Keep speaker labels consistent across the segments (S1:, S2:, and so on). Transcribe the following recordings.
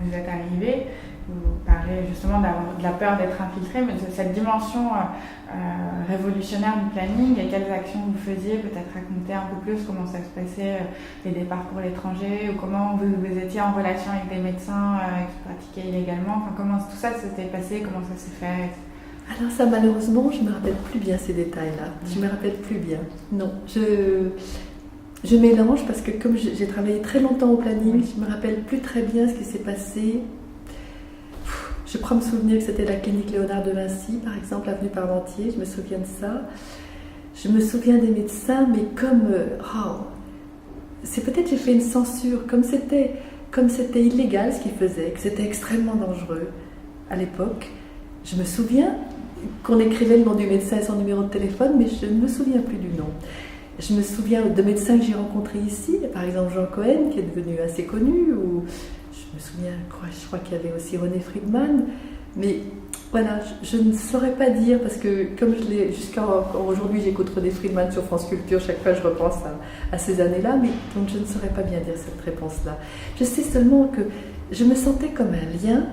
S1: vous êtes arrivé, vous parlez justement de la peur d'être infiltré, mais de cette dimension révolutionnaire du planning et quelles actions vous faisiez, peut-être raconter un peu plus comment ça se passait, les départs pour l'étranger, ou comment vous étiez en relation avec des médecins qui pratiquaient illégalement, enfin, comment tout ça s'était passé, comment ça s'est fait.
S2: Alors ça, malheureusement, je ne me rappelle plus bien ces détails-là. Je ne me rappelle plus bien. Non, je mélange parce que comme j'ai travaillé très longtemps au planning, je ne me rappelle plus très bien ce qui s'est passé. Je crois me souvenir que c'était la clinique Léonard de Vinci, par exemple, avenue Parmentier, je me souviens de ça. Je me souviens des médecins, mais comme... c'est peut-être j'ai fait une censure, comme c'était illégal ce qu'ils faisaient, que c'était extrêmement dangereux à l'époque. Je me souviens qu'on écrivait le nom du médecin et son numéro de téléphone, mais je ne me souviens plus du nom. Je me souviens de médecins que j'ai rencontrés ici, par exemple Jean Cohen, qui est devenu assez connu, ou je me souviens, je crois qu'il y avait aussi René Friedman, mais voilà, je ne saurais pas dire, parce que comme jusqu'à aujourd'hui j'écoute René Friedman sur France Culture, chaque fois je repense à ces années-là, mais donc je ne saurais pas bien dire cette réponse-là. Je sais seulement que je me sentais comme un lien,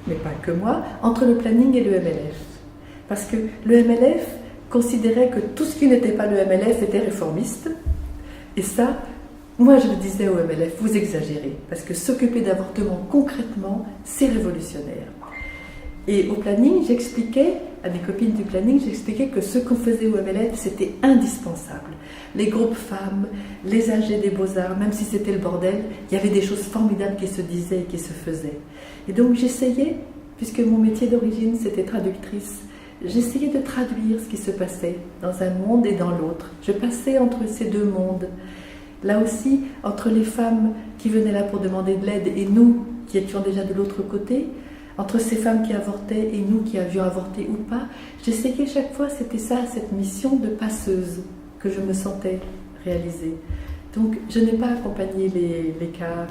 S2: mais pas que moi, entre le planning et le MLF. Parce que le MLF considérait que tout ce qui n'était pas le MLF était réformiste. Et ça, moi je le disais au MLF, vous exagérez. Parce que s'occuper d'avortement concrètement, c'est révolutionnaire. Et au planning, j'expliquais, à mes copines du planning, j'expliquais que ce qu'on faisait au MLF, c'était indispensable. Les groupes femmes, les AG des Beaux-Arts, même si c'était le bordel, il y avait des choses formidables qui se disaient et qui se faisaient. Et donc j'essayais, puisque mon métier d'origine c'était traductrice, j'essayais de traduire ce qui se passait dans un monde et dans l'autre. Je passais entre ces deux mondes. Là aussi, entre les femmes qui venaient là pour demander de l'aide et nous qui étions déjà de l'autre côté, entre ces femmes qui avortaient et nous qui avions avorté ou pas, j'essayais chaque fois, c'était ça, cette mission de passeuse que je me sentais réaliser. Donc je n'ai pas accompagné les cars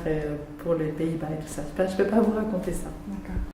S2: pour les Pays-Bas et tout ça. Je ne peux pas vous raconter ça.
S1: D'accord.